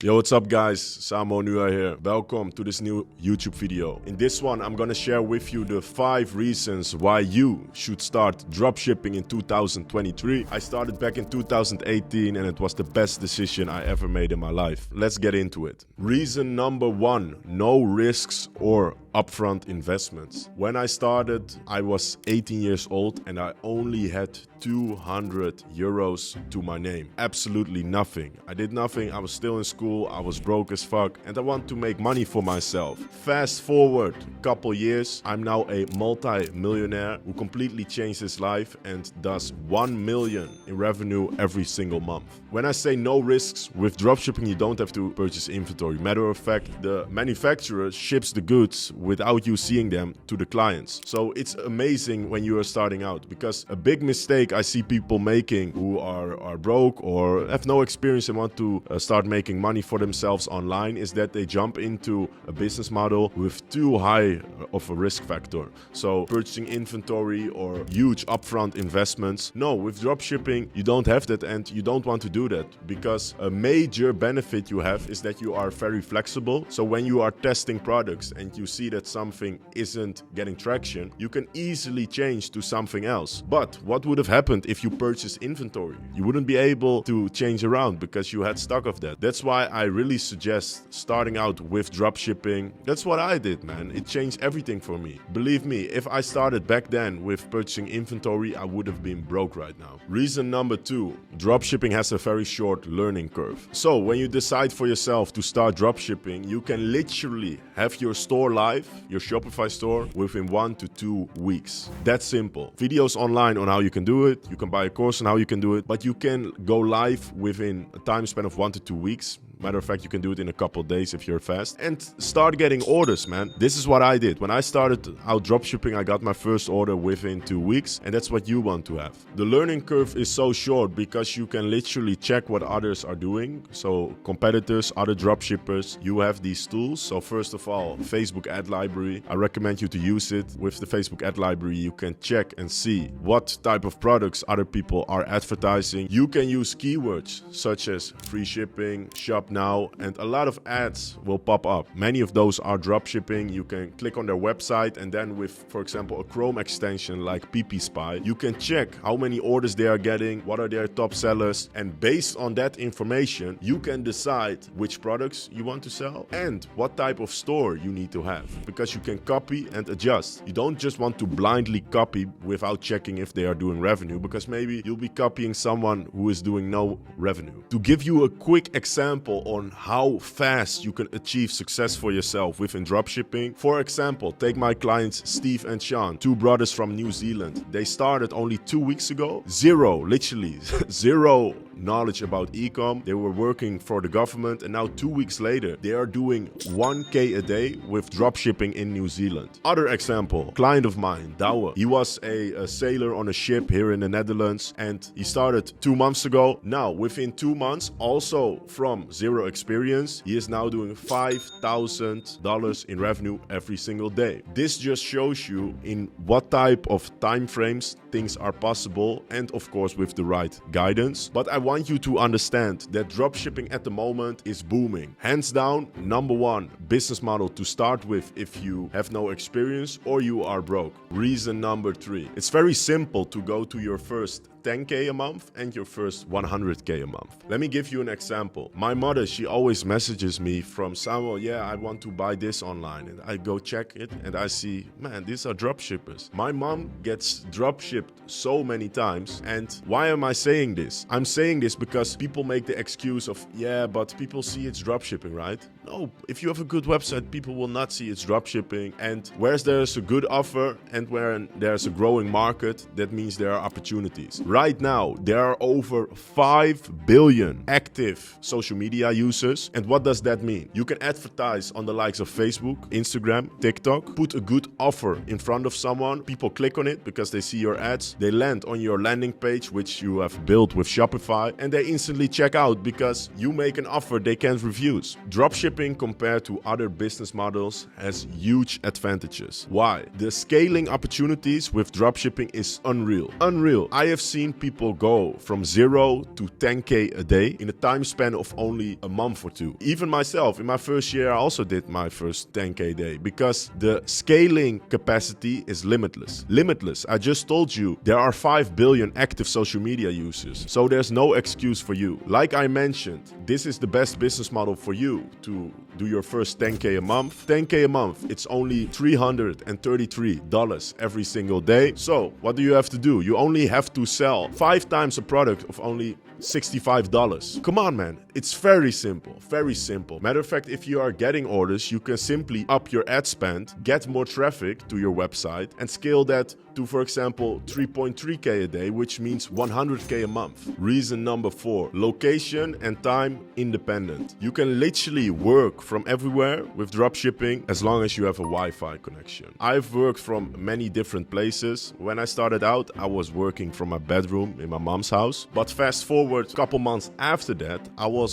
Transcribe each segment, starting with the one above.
Yo, what's up guys? Onuha here. Welcome to this new YouTube video. In this one, I'm gonna share with you the 5 reasons why you should start dropshipping in 2023. I started back in 2018 and it was the best decision I ever made in my life. Let's get into it. Reason number 1, no risks or upfront investments. When I started, I was 18 years old and I only had 200 euros to my name. Absolutely nothing. I did nothing. I was still in school. I was broke as fuck and I want to make money for myself. Fast forward a couple years, I'm now a multi-millionaire who completely changed his life and does 1 million in revenue every single month. When I say no risks, with dropshipping you don't have to purchase inventory. Matter of fact, the manufacturer ships the goods without you seeing them to the clients. So it's amazing when you are starting out, because a big mistake I see people making who are broke or have no experience and want to start making money for themselves online is that they jump into a business model with too high of a risk factor. So purchasing inventory or huge upfront investments. No, with dropshipping you don't have that and you don't want to do that, because a major benefit you have is that you are very flexible. So when you are testing products and you see that something isn't getting traction, you can easily change to something else. But what would have happened if you purchase inventory? You wouldn't be able to change around because you had stock of that. That's why I really suggest starting out with dropshipping. That's what I did, man. It changed everything for me. Believe me, if I started back then with purchasing inventory, I would have been broke right now. Reason number 2, dropshipping has a very short learning curve. So when you decide for yourself to start dropshipping, you can literally have your store live, your Shopify store, within 1 to 2 weeks. That's simple. Videos online on how you can do it. You can buy a course on how you can do it, but you can go live within a time span of 1 to 2 weeks. Matter of fact, you can do it in a couple of days if you're fast, and start getting orders, man. This is what I did. When I started out dropshipping, I got my first order within 2 weeks, and that's what you want to have. The learning curve is so short because you can literally check what others are doing. So competitors, other dropshippers, you have these tools. So first of all, Facebook ad library. I recommend you to use it. With the Facebook ad library, you can check and see what type of products other people are advertising. You can use keywords such as free shipping, shop now, and a lot of ads will pop up. Many of those are dropshipping. You can click on their website and then with, for example, a Chrome extension like PP Spy, you can check how many orders they are getting, what are their top sellers, and based on that information, you can decide which products you want to sell and what type of store you need to have, because you can copy and adjust. You don't just want to blindly copy without checking if they are doing revenue, because maybe you'll be copying someone who is doing no revenue. To give you a quick example on how fast you can achieve success for yourself within dropshipping. For example, take my clients Steve and Sean, 2 brothers from New Zealand. They started only 2 weeks ago. Literally zero knowledge about e-com. They were working for the government, and now 2 weeks later they are doing 1K a day with dropshipping in New Zealand. Other example, client of mine, Douwe. He was a sailor on a ship here in the Netherlands, and he started 2 months ago. Now within 2 months, also from zero experience, he is now doing $5,000 in revenue every single day. This just shows you in what type of time frames things are possible, and of course with the right guidance. But I want you to understand that dropshipping at the moment is booming. Hands down, number 1 business model to start with if you have no experience or you are broke. Reason number 3, it's very simple to go to your first 10K a month and your first 100K a month. Let me give you an example. My mother, she always messages me from Samuel, yeah, I want to buy this online, and I go check it and I see, man, these are dropshippers. My mom gets dropshipped so many times. And why am I saying this? I'm saying this because people make the excuse of, yeah, but people see it's dropshipping, right? No, if you have a good website, people will not see it's dropshipping. And where there's a good offer and where there's a growing market, that means there are opportunities. Right now, there are over 5 billion active social media users. And what does that mean? You can advertise on the likes of Facebook, Instagram, TikTok, put a good offer in front of someone. People click on it because they see your ads. They land on your landing page, which you have built with Shopify, and they instantly check out because you make an offer they can't refuse. Dropshipping Dropshipping compared to other business models has huge advantages. Why? The scaling opportunities with dropshipping is unreal. Unreal. I have seen people go from 0 to 10K a day in a time span of only a month or two. Even myself, in my first year, I also did my first 10K day because the scaling capacity is limitless. Limitless. I just told you there are 5 billion active social media users, so there's no excuse for you. Like I mentioned, this is the best business model for you to do your first 10K a month. 10K a month, it's only $333 every single day. So what do you have to do? You only have to sell 5 times a product of only $65. Come on, man. It's very simple. Very simple. Matter of fact, if you are getting orders, you can simply up your ad spend, get more traffic to your website, and scale that to, for example, 3.3K a day, which means 100K a month. Reason number 4, location and time independent. You can literally work from everywhere with dropshipping as long as you have a Wi-Fi connection. I've worked from many different places. When I started out, I was working from my bedroom in my mom's house. But fast forward a couple months after that, I was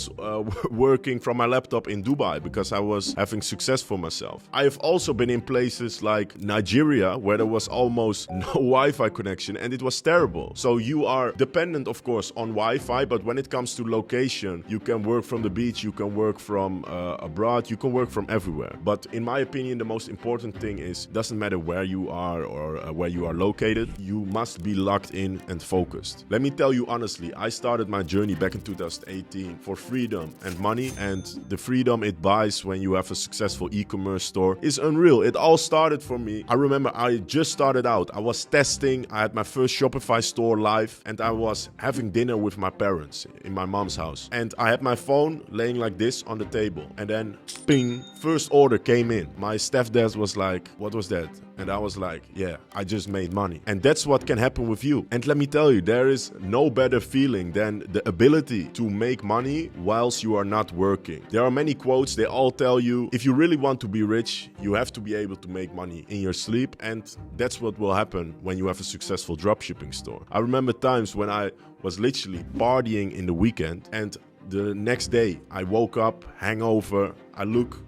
working from my laptop in Dubai because I was having success for myself. I have also been in places like Nigeria where there was almost no Wi-Fi connection and it was terrible. So you are dependent, of course, on Wi-Fi, but when it comes to location, you can work from the beach, you can work from abroad, you can work from everywhere. But in my opinion, the most important thing is, doesn't matter where you are or where you are located, you must be locked in and focused. Let me tell you honestly, I started my journey back in 2018 for freedom and money, and the freedom it buys when you have a successful e-commerce store is unreal. It all started for me. I remember I just started out. I was testing. I had my first Shopify store live and I was having dinner with my parents in my mom's house. And I had my phone laying like this on the table. And then, ping, first order came in. My stepdad was like, "What was that?" And I was like, "Yeah, I just made money." And that's what can happen with you. And let me tell you, there is no better feeling than the ability to make money whilst you are not working. There are many quotes, they all tell you, if you really want to be rich, you have to be able to make money in your sleep. And that's what will happen when you have a successful dropshipping store. I remember times when I was literally partying in the weekend and the next day I woke up, hangover, I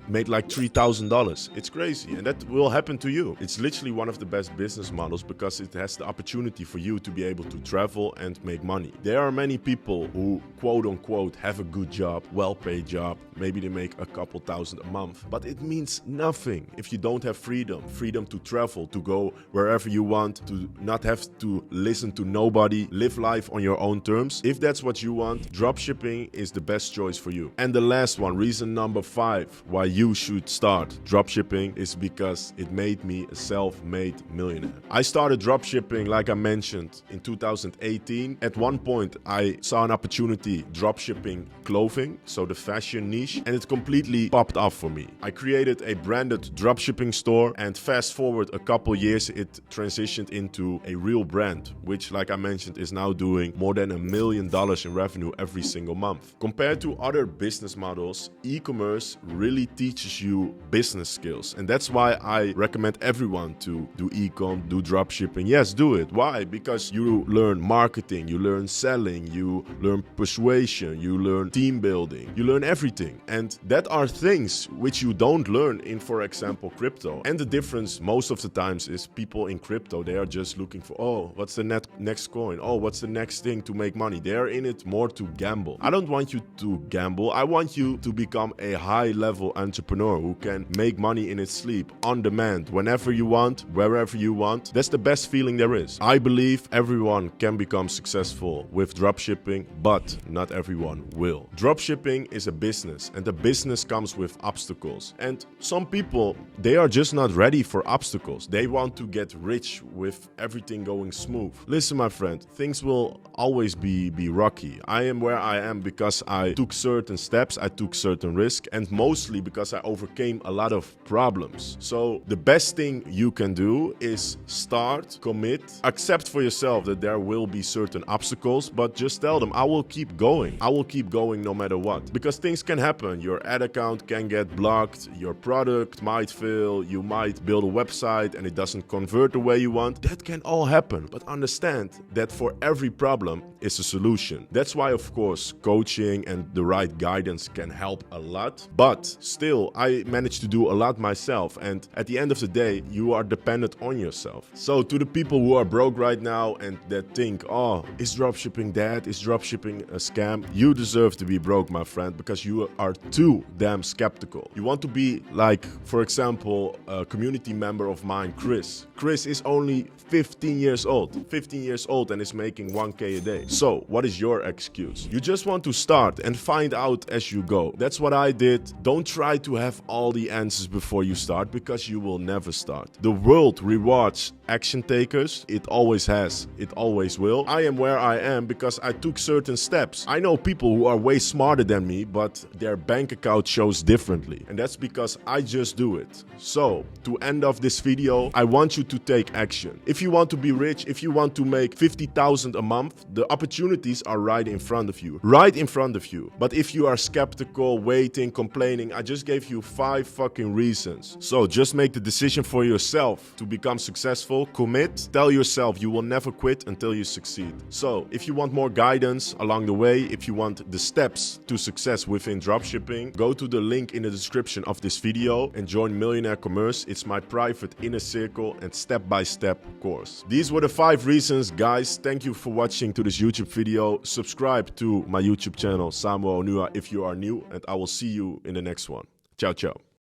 made like $3,000. It's crazy, and that will happen to you. It's literally one of the best business models because it has the opportunity for you to be able to travel and make money. There are many people who, quote unquote, have a good job, well-paid job. Maybe they make a couple thousand a month, but it means nothing if you don't have freedom. Freedom to travel, to go wherever you want, to not have to listen to nobody, live life on your own terms. If that's what you want, dropshipping is the best choice for you. And the last one, reason number 5, why you should start dropshipping is because it made me a self-made millionaire. I started dropshipping, like I mentioned, in 2018. At one point, I saw an opportunity dropshipping clothing, so the fashion niche, and it completely popped off for me. I created a branded dropshipping store, and fast forward a couple years, it transitioned into a real brand, which, like I mentioned, is now doing more than $1 million in revenue every single month. Compared to other business models, e-commerce really teaches you business skills, and that's why I recommend everyone to do e-com, do dropshipping. Yes, do it. Why? Because you learn marketing, you learn selling, you learn persuasion, you learn team building, you learn everything, and that are things which you don't learn in, for example, crypto. And the difference most of the times is people in crypto, they are just looking for, oh, what's the next coin? Oh, what's the next thing to make money? They are in it more to gamble. I don't want you to gamble. I want you to become a high-level entrepreneur who can make money in its sleep, on demand, whenever you want, wherever you want. That's the best feeling there is. I believe everyone can become successful with dropshipping, but not everyone will. Dropshipping is a business, and the business comes with obstacles. And some people, they are just not ready for obstacles. They want to get rich with everything going smooth. Listen, my friend, things will always be rocky. I am where I am because I took certain steps, I took certain risks, and mostly because I overcame a lot of problems. So the best thing you can do is start, commit, accept for yourself that there will be certain obstacles, but just tell them, I will keep going. I will keep going no matter what. Because things can happen. Your ad account can get blocked, your product might fail, you might build a website and it doesn't convert the way you want. That can all happen. But understand that for every problem is a solution. That's why, of course, coaching and the right guidance can help a lot. But But still, I managed to do a lot myself, and at the end of the day, you are dependent on yourself. So to the people who are broke right now and that think, oh, is dropshipping dead? Is dropshipping a scam? You deserve to be broke, my friend, because you are too damn skeptical. You want to be like, for example, a community member of mine, Chris. Chris is only 15 years old. 15 years old and is making 1K a day. So what is your excuse? You just want to start and find out as you go. That's what I did. Don't try to have all the answers before you start, because you will never start. The world rewards action takers. It always has. It always will. I am where I am because I took certain steps. I know people who are way smarter than me, but their bank account shows differently. And that's because I just do it. So, to end off this video, I want you to take action. If you want to be rich, if you want to make 50,000 a month, the opportunities are right in front of you. Right in front of you. But if you are skeptical, waiting, complaining, I just gave you 5 fucking reasons. So just make the decision for yourself to become successful. Commit. Tell yourself you will never quit until you succeed. So if you want more guidance along the way, if you want the steps to success within dropshipping, go to the link in the description of this video and join Millionaire Commerce. It's my private inner circle and step-by-step course. These were the 5 reasons, guys. Thank you for watching to this YouTube video. Subscribe to my YouTube channel, Onuha, if you are new, and I will see you in the next one. Ciao, ciao.